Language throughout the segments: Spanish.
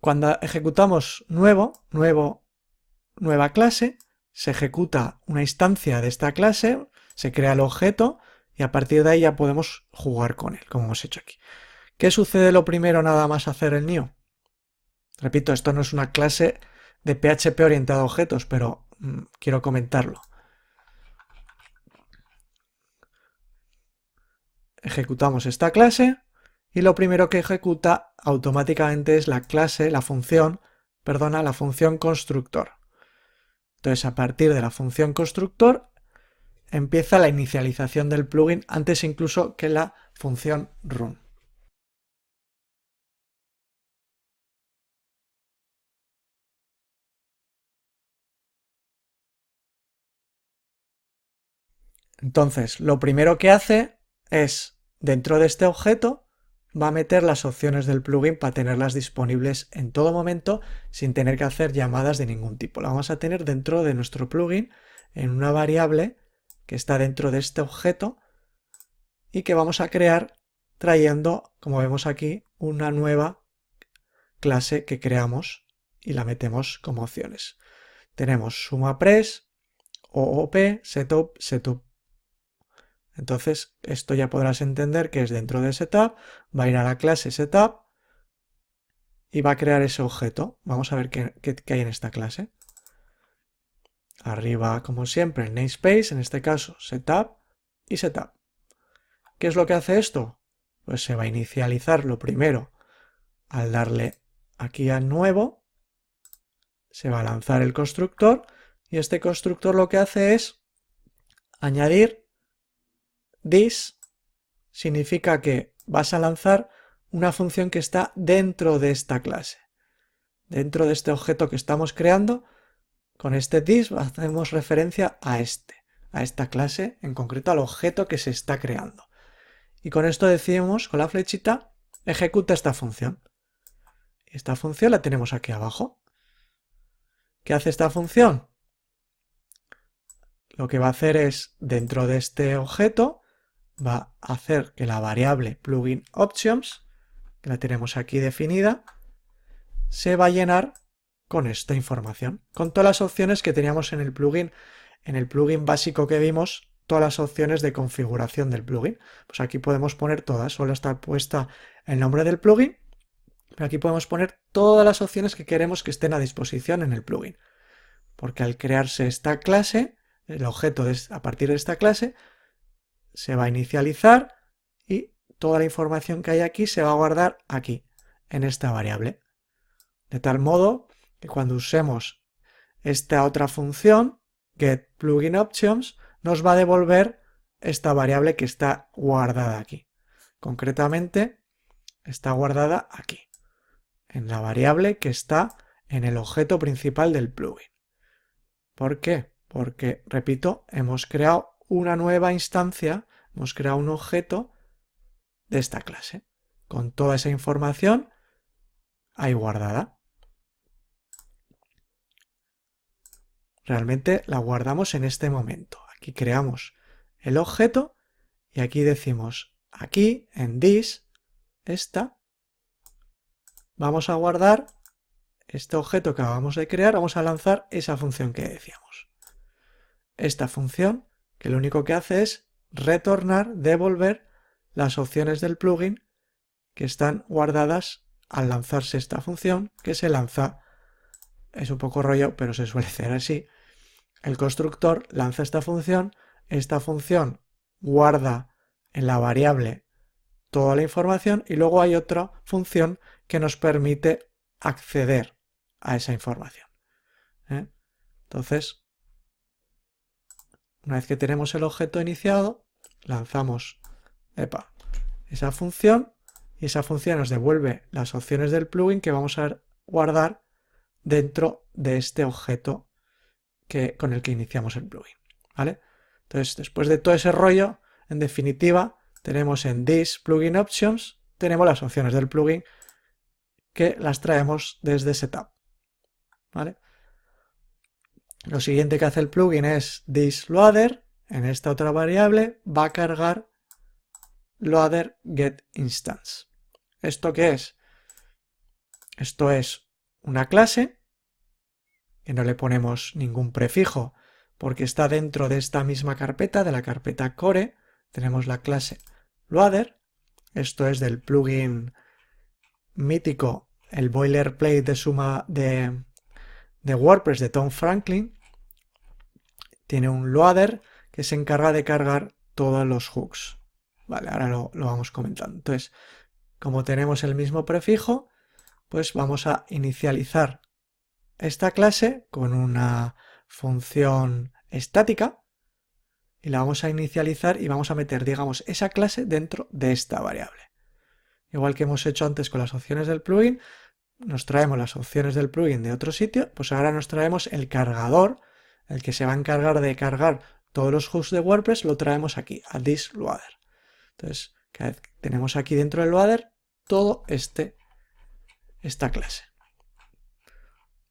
cuando ejecutamos nueva clase, se ejecuta una instancia de esta clase, se crea el objeto y a partir de ahí ya podemos jugar con él, como hemos hecho aquí. ¿Qué sucede lo primero nada más hacer el new? Repito, esto no es una clase de PHP orientada a objetos, pero quiero comentarlo. Ejecutamos esta clase y lo primero que ejecuta automáticamente es la función constructor. Entonces, a partir de la función constructor empieza la inicialización del plugin antes incluso que la función run. Entonces, lo primero que hace es, dentro de este objeto, va a meter las opciones del plugin para tenerlas disponibles en todo momento sin tener que hacer llamadas de ningún tipo. La vamos a tener dentro de nuestro plugin en una variable que está dentro de este objeto y que vamos a crear trayendo, como vemos aquí, una nueva clase que creamos y la metemos como opciones. Tenemos SumaPress, OOP, Setup, Setup. Entonces, esto ya podrás entender que es dentro de Setup, va a ir a la clase Setup y va a crear ese objeto. Vamos a ver qué hay en esta clase. Arriba, como siempre, el namespace, en este caso Setup y Setup. ¿Qué es lo que hace esto? Pues se va a inicializar lo primero al darle aquí a nuevo, se va a lanzar el constructor y este constructor lo que hace es añadir this, significa que vas a lanzar una función que está dentro de esta clase. Dentro de este objeto que estamos creando, con este this hacemos referencia a esta clase, en concreto al objeto que se está creando. Y con esto decimos, con la flechita, ejecuta esta función. Esta función la tenemos aquí abajo. ¿Qué hace esta función? Lo que va a hacer es, dentro de este objeto, va a hacer que la variable plugin options, que la tenemos aquí definida, se va a llenar con esta información, con todas las opciones que teníamos en el plugin básico que vimos, todas las opciones de configuración del plugin. Pues aquí podemos poner todas, solo está puesta el nombre del plugin, pero aquí podemos poner todas las opciones que queremos que estén a disposición en el plugin. Porque al crearse esta clase, el objeto a partir de esta clase, se va a inicializar y toda la información que hay aquí se va a guardar aquí, en esta variable. De tal modo que cuando usemos esta otra función, getPluginOptions, nos va a devolver esta variable que está guardada aquí. Concretamente, está guardada aquí, en la variable que está en el objeto principal del plugin. ¿Por qué? Porque, repito, hemos creado una nueva instancia, hemos creado un objeto de esta clase, con toda esa información ahí guardada. Realmente la guardamos en este momento. Aquí creamos el objeto y aquí decimos, aquí en this, vamos a guardar este objeto que acabamos de crear, vamos a lanzar esa función que decíamos. Esta función que lo único que hace es retornar, devolver las opciones del plugin que están guardadas al lanzarse esta función, que se lanza, es un poco rollo, pero se suele hacer así. El constructor lanza esta función guarda en la variable toda la información y luego hay otra función que nos permite acceder a esa información. Entonces, una vez que tenemos el objeto iniciado, lanzamos esa función y esa función nos devuelve las opciones del plugin que vamos a guardar dentro de este objeto con el que iniciamos el plugin. ¿Vale? Entonces, después de todo ese rollo, en definitiva, tenemos en this plugin options, tenemos las opciones del plugin que las traemos desde setup. ¿Vale? Lo siguiente que hace el plugin es this loader, en esta otra variable va a cargar loader get instance. ¿Esto qué es? Esto es una clase, que no le ponemos ningún prefijo porque está dentro de esta misma carpeta, de la carpeta core. Tenemos la clase loader. Esto es del plugin mítico, el boilerplate de WordPress de Tom Franklin. Tiene un loader que se encarga de cargar todos los hooks. Vale, ahora lo vamos comentando. Entonces, como tenemos el mismo prefijo, pues vamos a inicializar esta clase con una función estática y la vamos a inicializar y vamos a meter, digamos, esa clase dentro de esta variable. Igual que hemos hecho antes con las opciones del plugin, nos traemos las opciones del plugin de otro sitio, pues ahora nos traemos el cargador, el que se va a encargar de cargar todos los hooks de WordPress, lo traemos aquí, a this loader. Entonces, tenemos aquí dentro del loader todo esta clase.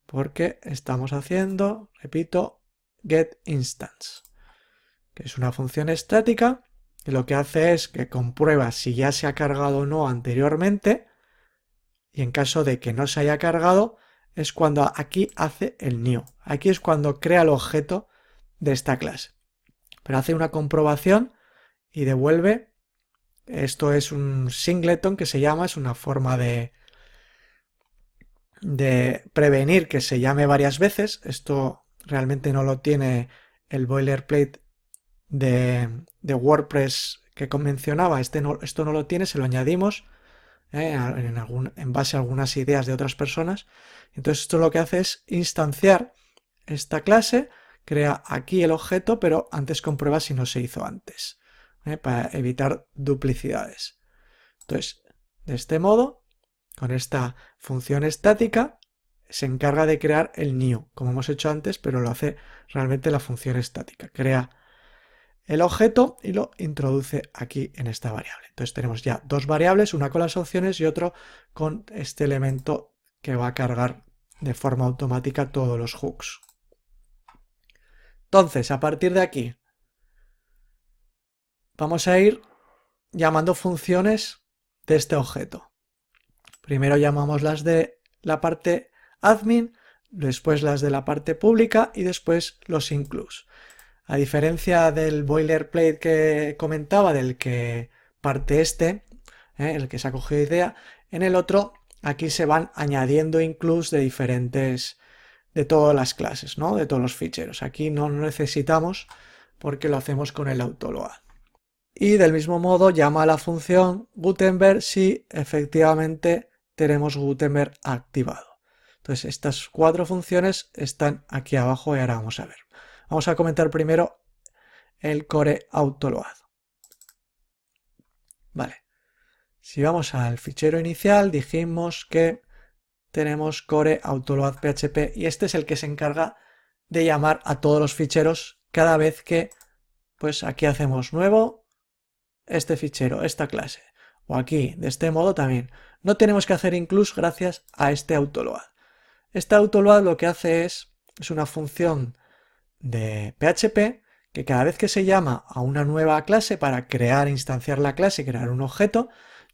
Porque estamos haciendo, repito, getInstance, que es una función estática que lo que hace es que comprueba si ya se ha cargado o no anteriormente, y en caso de que no se haya cargado es cuando aquí hace el new. Aquí es cuando crea el objeto de esta clase. Pero hace una comprobación y devuelve, esto es un singleton que se llama, es una forma de prevenir que se llame varias veces. Esto realmente no lo tiene el boilerplate de WordPress que mencionaba. Esto no lo tiene, se lo añadimos en base a algunas ideas de otras personas. Entonces esto lo que hace es instanciar esta clase, crea aquí el objeto, pero antes comprueba si no se hizo antes, para evitar duplicidades. Entonces, de este modo, con esta función estática, se encarga de crear el new, como hemos hecho antes, pero lo hace realmente la función estática. Crea el objeto y lo introduce aquí en esta variable. Entonces tenemos ya dos variables, una con las opciones y otro con este elemento que va a cargar de forma automática todos los hooks. Entonces, a partir de aquí, vamos a ir llamando funciones de este objeto. Primero llamamos las de la parte admin, después las de la parte pública y después los includes. A diferencia del boilerplate que comentaba, del que parte el que se ha cogido idea, en el otro aquí se van añadiendo includes de diferentes, de todas las clases, ¿no? De todos los ficheros. Aquí no necesitamos porque lo hacemos con el autoload. Y del mismo modo llama a la función Gutenberg si efectivamente tenemos Gutenberg activado. Entonces estas cuatro funciones están aquí abajo y ahora vamos a ver. Vamos a comentar primero el core autoload. Vale. Si vamos al fichero inicial, dijimos que tenemos core autoload PHP y este es el que se encarga de llamar a todos los ficheros cada vez que, pues aquí hacemos nuevo, este fichero, esta clase. O aquí, de este modo también. No tenemos que hacer include gracias a este autoload. Este autoload lo que hace es una función de PHP que cada vez que se llama a una nueva clase para crear, instanciar la clase y crear un objeto,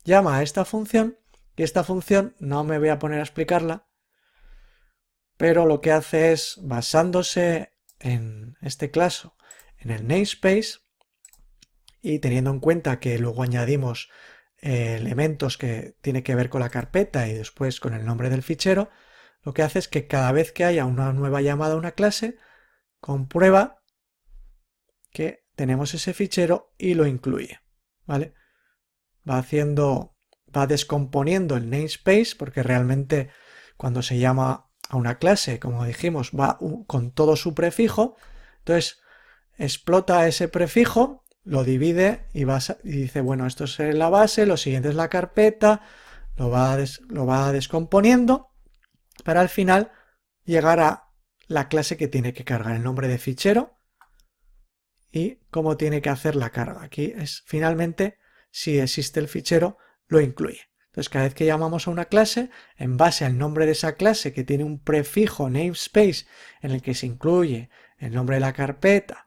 llama a esta función y esta función no me voy a poner a explicarla, pero lo que hace es, basándose en este caso, en el namespace y teniendo en cuenta que luego añadimos elementos que tienen que ver con la carpeta y después con el nombre del fichero, lo que hace es que cada vez que haya una nueva llamada a una clase, comprueba que tenemos ese fichero y lo incluye, ¿vale? Va descomponiendo el namespace porque realmente cuando se llama a una clase, como dijimos, va con todo su prefijo, entonces explota ese prefijo, lo divide y dice, bueno, esto es la base, lo siguiente es la carpeta, lo va descomponiendo para al final llegar a la clase que tiene que cargar el nombre de fichero y cómo tiene que hacer la carga. Aquí es finalmente, si existe el fichero, lo incluye. Entonces cada vez que llamamos a una clase, en base al nombre de esa clase que tiene un prefijo namespace en el que se incluye el nombre de la carpeta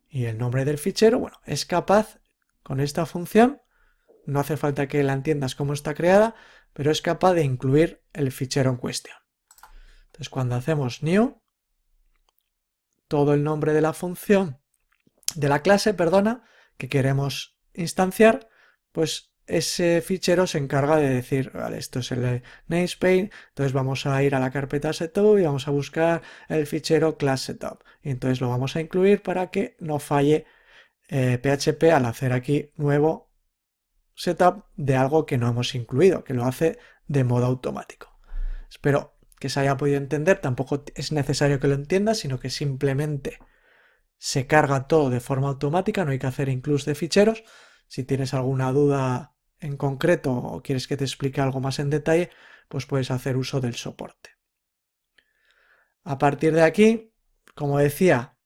y el nombre del fichero, bueno, es capaz con esta función, no hace falta que la entiendas cómo está creada, pero es capaz de incluir el fichero en cuestión. Entonces cuando hacemos new, todo el nombre de la función, de la clase, perdona, que queremos instanciar, pues ese fichero se encarga de decir, vale, esto es el namespace, entonces vamos a ir a la carpeta setup y vamos a buscar el fichero class setup. Y entonces lo vamos a incluir para que no falle PHP al hacer aquí nuevo setup de algo que no hemos incluido, que lo hace de modo automático. Espero que se haya podido entender, tampoco es necesario que lo entiendas, sino que simplemente se carga todo de forma automática, no hay que hacer incluso de ficheros. Si tienes alguna duda en concreto o quieres que te explique algo más en detalle, pues puedes hacer uso del soporte. A partir de aquí, como decía,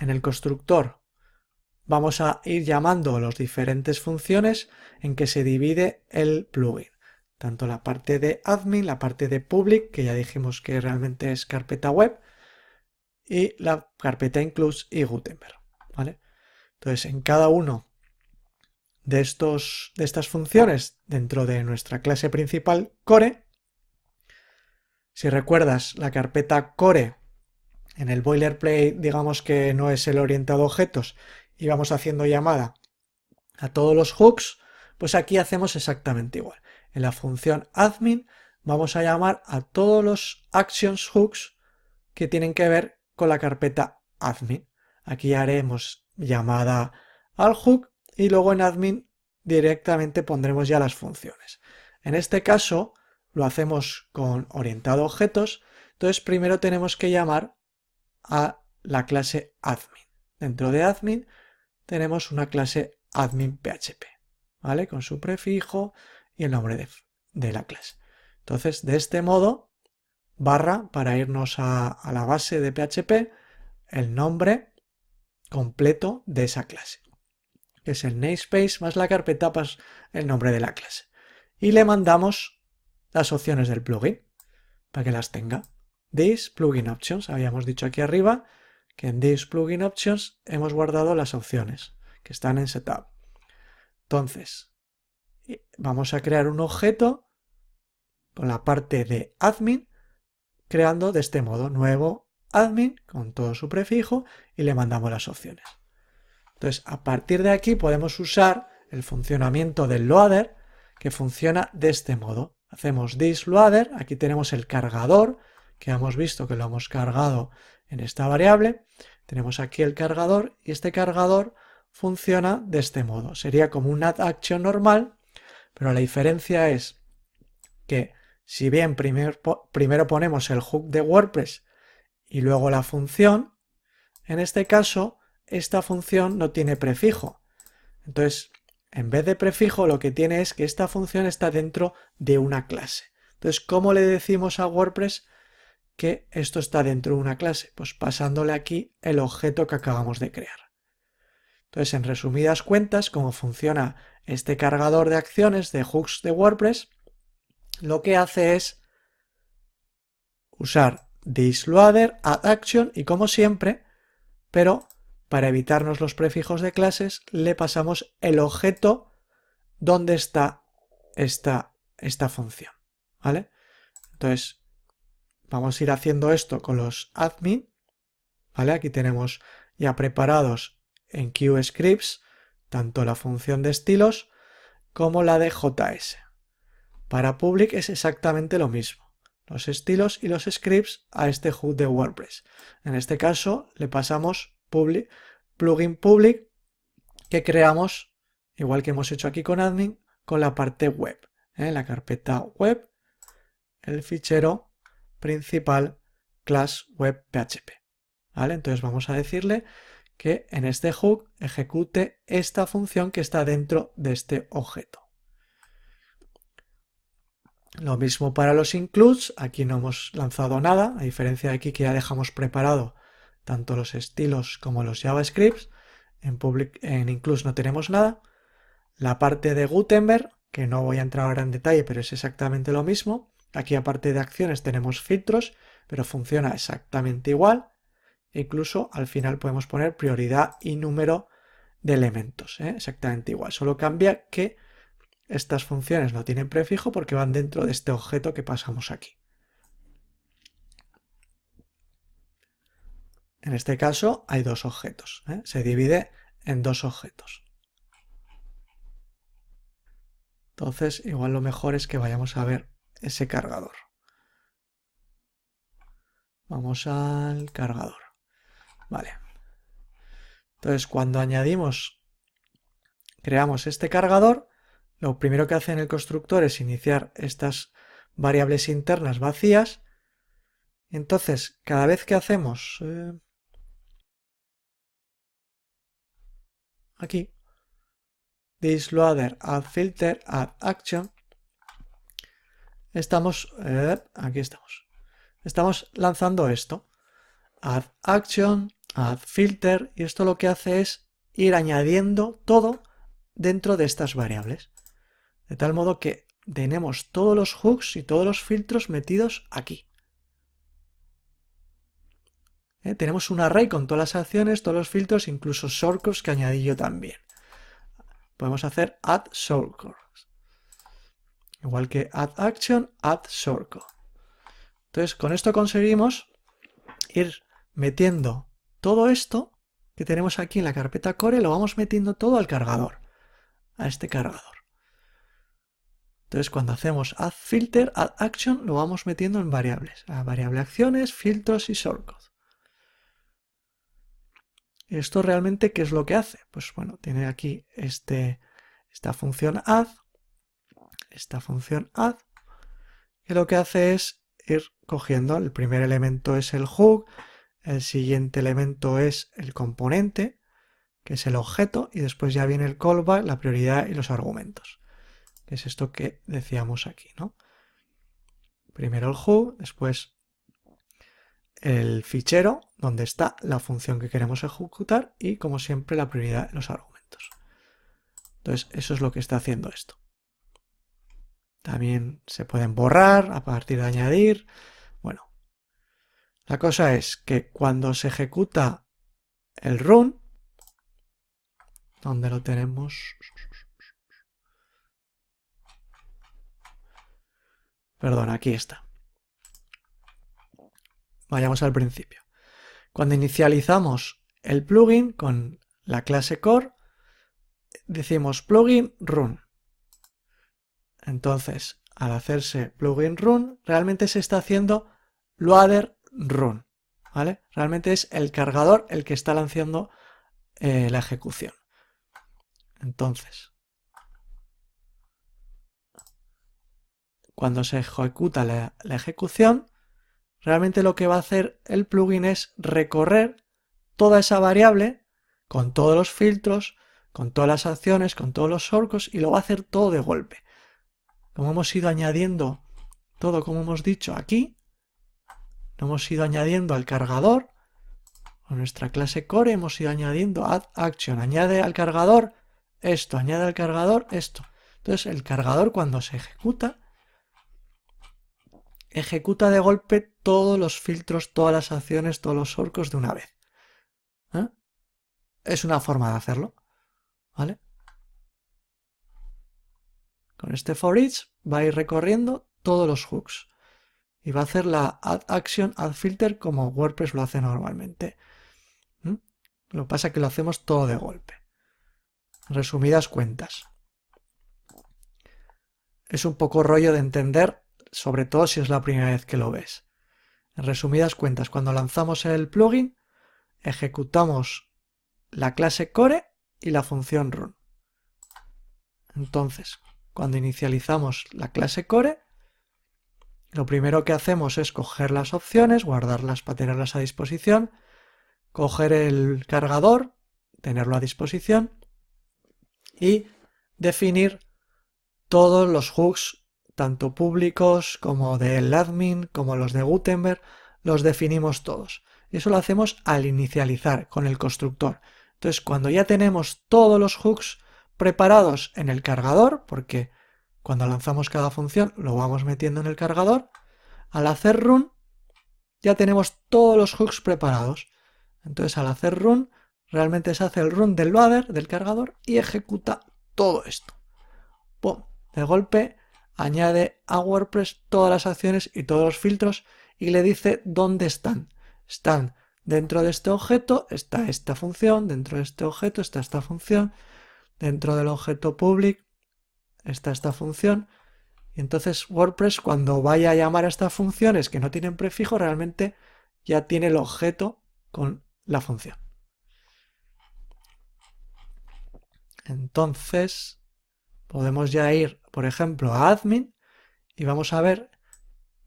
en el constructor vamos a ir llamando las diferentes funciones en que se divide el plugin. Tanto la parte de admin, la parte de public, que ya dijimos que realmente es carpeta web, y la carpeta include y Gutenberg, ¿vale? Entonces, en cada uno de estas funciones dentro de nuestra clase principal core, si recuerdas la carpeta core en el boilerplate, digamos que no es el orientado a objetos y vamos haciendo llamada a todos los hooks, pues aquí hacemos exactamente igual. En la función admin vamos a llamar a todos los actions hooks que tienen que ver con la carpeta admin. Aquí haremos llamada al hook y luego en admin directamente pondremos ya las funciones. En este caso lo hacemos con orientado a objetos, entonces primero tenemos que llamar a la clase admin. Dentro de admin tenemos una clase admin PHP, ¿vale? Con su prefijo y el nombre de la clase. Entonces, de este modo, barra para irnos a la base de PHP, el nombre completo de esa clase, que es el namespace más la carpeta, pues el nombre de la clase. Y le mandamos las opciones del plugin para que las tenga. This plugin options, habíamos dicho aquí arriba que en this plugin options hemos guardado las opciones que están en setup. Entonces, vamos a crear un objeto con la parte de admin, creando de este modo nuevo admin con todo su prefijo y le mandamos las opciones. Entonces, a partir de aquí podemos usar el funcionamiento del loader, que funciona de este modo. Hacemos this loader, aquí tenemos el cargador, que hemos visto que lo hemos cargado en esta variable. Tenemos aquí el cargador y este cargador funciona de este modo. Sería como un add action normal, pero la diferencia es que si bien primero ponemos el hook de WordPress y luego la función, en este caso esta función no tiene prefijo. Entonces, en vez de prefijo, lo que tiene es que esta función está dentro de una clase. Entonces, ¿cómo le decimos a WordPress que esto está dentro de una clase? Pues pasándole aquí el objeto que acabamos de crear. Entonces, en resumidas cuentas, cómo funciona este cargador de acciones de hooks de WordPress, lo que hace es usar this loader, add action y como siempre, pero para evitarnos los prefijos de clases, le pasamos el objeto donde está esta función, ¿vale? Entonces, vamos a ir haciendo esto con los admin, ¿vale? Aquí tenemos ya preparados en QScripts tanto la función de estilos como la de JS. Para public es exactamente lo mismo. Los estilos y los scripts a este hook de WordPress. En este caso le pasamos plugin public que creamos, igual que hemos hecho aquí con admin, con la parte web. En la carpeta web, el fichero principal class web PHP. ¿Vale? Entonces vamos a decirle que en este hook ejecute esta función que está dentro de este objeto. Lo mismo para los includes, aquí no hemos lanzado nada, a diferencia de aquí que ya dejamos preparado tanto los estilos como los JavaScripts. En includes no tenemos nada. La parte de Gutenberg, que no voy a entrar ahora en detalle, pero es exactamente lo mismo. Aquí aparte de acciones tenemos filtros, pero funciona exactamente igual. Incluso al final podemos poner prioridad y número de elementos, exactamente igual. Solo cambia que estas funciones no tienen prefijo porque van dentro de este objeto que pasamos aquí. En este caso hay dos objetos, ¿eh? Se divide en dos objetos. Entonces, igual lo mejor es que vayamos a ver ese cargador. Vamos al cargador. Vale. Entonces, cuando creamos este cargador, lo primero que hace en el constructor es iniciar estas variables internas vacías. Entonces, cada vez que hacemos aquí this loader add filter add action, aquí estamos lanzando esto, add action, add filter, y esto lo que hace es ir añadiendo todo dentro de estas variables, de tal modo que tenemos todos los hooks y todos los filtros metidos aquí. Tenemos un array con todas las acciones, todos los filtros, incluso shortcuts que añadí yo también. Podemos hacer add shortcuts, igual que add action, add shortcut. Entonces, con esto conseguimos ir metiendo todo esto que tenemos aquí en la carpeta core, lo vamos metiendo todo al cargador, a este cargador. Entonces, cuando hacemos add filter, add action, lo vamos metiendo en variables, a variable acciones, filtros y shortcuts. ¿Esto realmente qué es lo que hace? Pues bueno, tiene aquí esta función add, que lo que hace es ir cogiendo, el primer elemento es el hook, el siguiente elemento es el componente, que es el objeto, y después ya viene el callback, la prioridad y los argumentos, que es esto que decíamos aquí, ¿no? Primero el hook, después el fichero donde está la función que queremos ejecutar y, como siempre, la prioridad y los argumentos. Entonces, eso es lo que está haciendo esto. También se pueden borrar a partir de añadir. Bueno, la cosa es que cuando se ejecuta el run, ¿dónde lo tenemos? Perdón, aquí está. Vayamos al principio. Cuando inicializamos el plugin con la clase core, decimos plugin run. Entonces, al hacerse plugin run, realmente se está haciendo loader run, ¿vale? Realmente es el cargador el que está lanzando la ejecución. Entonces, cuando se ejecuta la ejecución, realmente lo que va a hacer el plugin es recorrer toda esa variable con todos los filtros, con todas las acciones, con todos los shortcuts, y lo va a hacer todo de golpe. Como hemos ido añadiendo todo, como hemos dicho aquí, lo hemos ido añadiendo al cargador, con nuestra clase core hemos ido añadiendo add action, añade al cargador esto, añade al cargador esto. Entonces el cargador, cuando se ejecuta de golpe todos los filtros, todas las acciones, todos los shortcuts de una vez. Es una forma de hacerlo, ¿vale? Con este for each va a ir recorriendo todos los hooks y va a hacer la add action, add filter como WordPress lo hace normalmente. Lo que pasa es que lo hacemos todo de golpe. En resumidas cuentas, es un poco rollo de entender, sobre todo si es la primera vez que lo ves. En resumidas cuentas, cuando lanzamos el plugin, ejecutamos la clase core y la función run. Entonces, cuando inicializamos la clase core, lo primero que hacemos es coger las opciones, guardarlas para tenerlas a disposición, coger el cargador, tenerlo a disposición y definir todos los hooks, tanto públicos como del admin, como los de Gutenberg, los definimos todos. Y eso lo hacemos al inicializar con el constructor. Entonces, cuando ya tenemos todos los hooks preparados en el cargador, porque cuando lanzamos cada función lo vamos metiendo en el cargador, al hacer run ya tenemos todos los hooks preparados. Entonces, al hacer run, realmente se hace el run del loader, del cargador, y ejecuta todo esto. ¡Pum! De golpe añade a WordPress todas las acciones y todos los filtros y le dice dónde están. Están Dentro de este objeto está esta función, dentro de este objeto está esta función, dentro del objeto public está esta función. Y entonces WordPress, cuando vaya a llamar a estas funciones que no tienen prefijo, realmente ya tiene el objeto con la función. Entonces podemos ya ir, por ejemplo, a admin y vamos a ver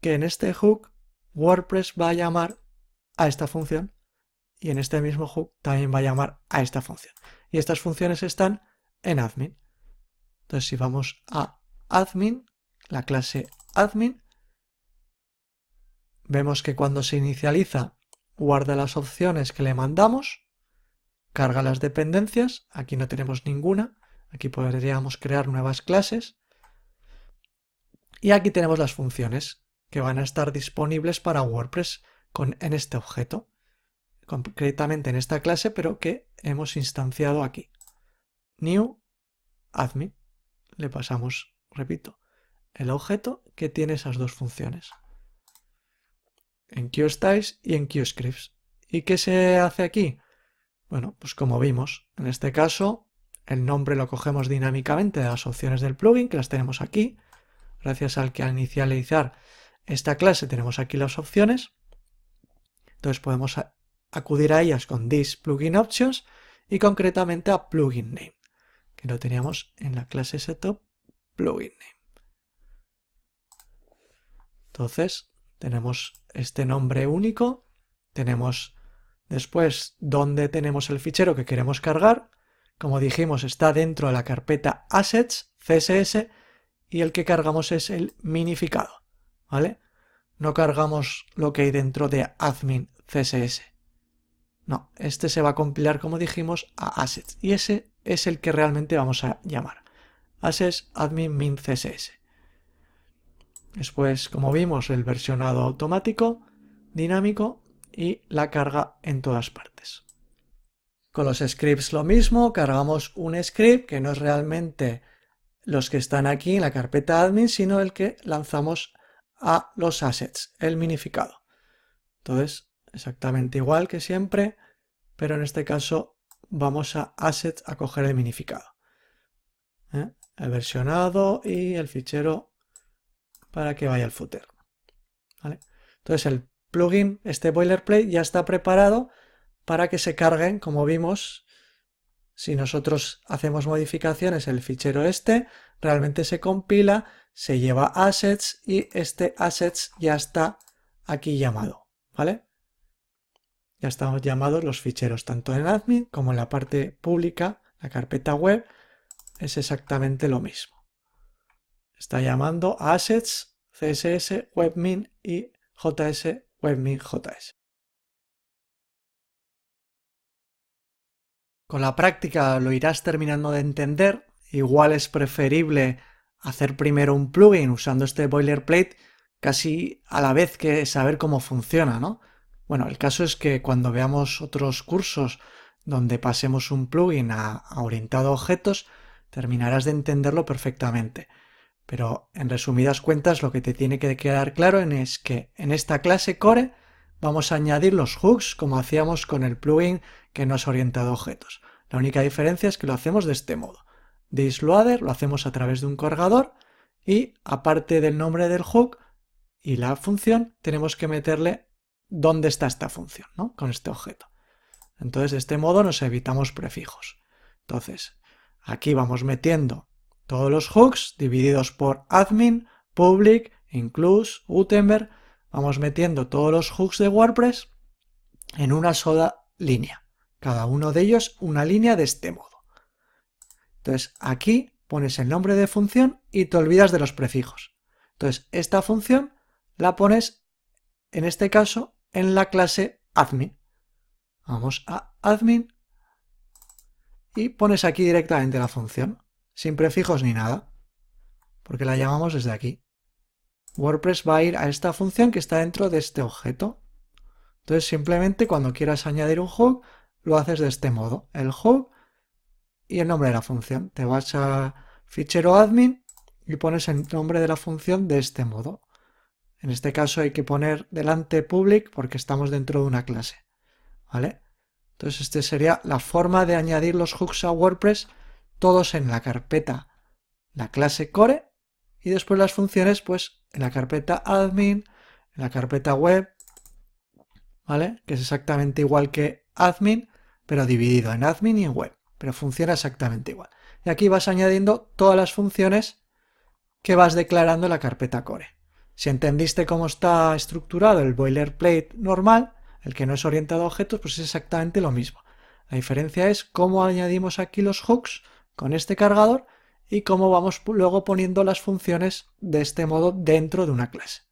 que en este hook WordPress va a llamar a esta función y en este mismo hook también va a llamar a esta función. Y estas funciones están en admin. Entonces si vamos a admin, la clase admin, vemos que cuando se inicializa guarda las opciones que le mandamos, carga las dependencias, aquí no tenemos ninguna, aquí podríamos crear nuevas clases, y aquí tenemos las funciones que van a estar disponibles para WordPress en este objeto, concretamente en esta clase, pero que hemos instanciado aquí. New admin. Le pasamos, repito, el objeto que tiene esas dos funciones. En QStyles y en QScripts. ¿Y qué se hace aquí? Bueno, pues como vimos, en este caso el nombre lo cogemos dinámicamente de las opciones del plugin, que las tenemos aquí. Gracias al que al inicializar esta clase tenemos aquí las opciones. Entonces podemos acudir a ellas con this plugin options y concretamente a plugin name, que lo teníamos en la clase setup plugin name. Entonces tenemos este nombre único, tenemos después donde tenemos el fichero que queremos cargar. Como dijimos, está dentro de la carpeta assets CSS y el que cargamos es el minificado, ¿vale? No cargamos lo que hay dentro de admin CSS. No, este se va a compilar, como dijimos, a assets y ese es el que realmente vamos a llamar. Assets admin min CSS. Después, como vimos, el versionado automático, dinámico y la carga en todas partes. Con los scripts lo mismo, cargamos un script que no es realmente los que están aquí en la carpeta admin, sino el que lanzamos a los assets, el minificado. Entonces, exactamente igual que siempre, pero en este caso vamos a assets a coger el minificado. El versionado y el fichero para que vaya al footer. ¿Vale? Entonces el plugin, este boilerplate, ya está preparado para que se carguen, como vimos. Si nosotros hacemos modificaciones, el fichero este realmente se compila, se lleva assets y este assets ya está aquí llamado, ¿vale? Ya están llamados los ficheros tanto en admin como en la parte pública, la carpeta web, es exactamente lo mismo. Está llamando a assets, CSS, webmin y JS, webmin, JS. Con la práctica lo irás terminando de entender. Igual es preferible hacer primero un plugin usando este boilerplate casi a la vez que saber cómo funciona, ¿no? Bueno, el caso es que cuando veamos otros cursos donde pasemos un plugin a orientado a objetos, terminarás de entenderlo perfectamente. Pero en resumidas cuentas lo que te tiene que quedar claro es que en esta clase core vamos a añadir los hooks como hacíamos con el plugin que no es orientado a objetos. La única diferencia es que lo hacemos de este modo. ThisLoader lo hacemos a través de un cargador y aparte del nombre del hook y la función tenemos que meterle dónde está esta función, ¿no? Con este objeto. Entonces de este modo nos evitamos prefijos. Entonces aquí vamos metiendo todos los hooks divididos por admin, public, include, Gutenberg. Vamos metiendo todos los hooks de WordPress en una sola línea. Cada uno de ellos una línea de este modo. Entonces aquí pones el nombre de función y te olvidas de los prefijos. Entonces esta función la pones, en este caso, en la clase admin. Vamos a admin y pones aquí directamente la función, sin prefijos ni nada, porque la llamamos desde aquí. WordPress va a ir a esta función que está dentro de este objeto. Entonces simplemente cuando quieras añadir un hook, lo haces de este modo. El hook y el nombre de la función. Te vas a fichero admin y pones el nombre de la función de este modo. En este caso hay que poner delante public porque estamos dentro de una clase. ¿vale? Entonces, esta sería la forma de añadir los hooks a WordPress, todos en la carpeta, la clase core, y después las funciones, pues, en la carpeta admin, en la carpeta web, ¿vale? Que es exactamente igual que admin, pero dividido en admin y en web, pero funciona exactamente igual. Y aquí vas añadiendo todas las funciones que vas declarando en la carpeta core. Si entendiste cómo está estructurado el boilerplate normal, el que no es orientado a objetos, pues es exactamente lo mismo. La diferencia es cómo añadimos aquí los hooks con este cargador y cómo vamos luego poniendo las funciones de este modo dentro de una clase.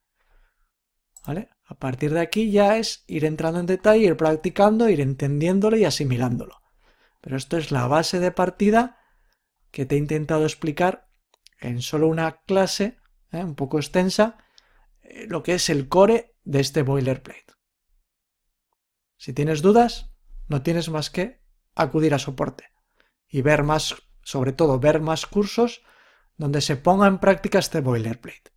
¿Vale? A partir de aquí ya es ir entrando en detalle, ir practicando, ir entendiéndolo y asimilándolo. Pero esto es la base de partida que te he intentado explicar en solo una clase, un poco extensa, lo que es el core de este boilerplate. Si tienes dudas, no tienes más que acudir a soporte y ver más, sobre todo ver más cursos donde se ponga en práctica este boilerplate.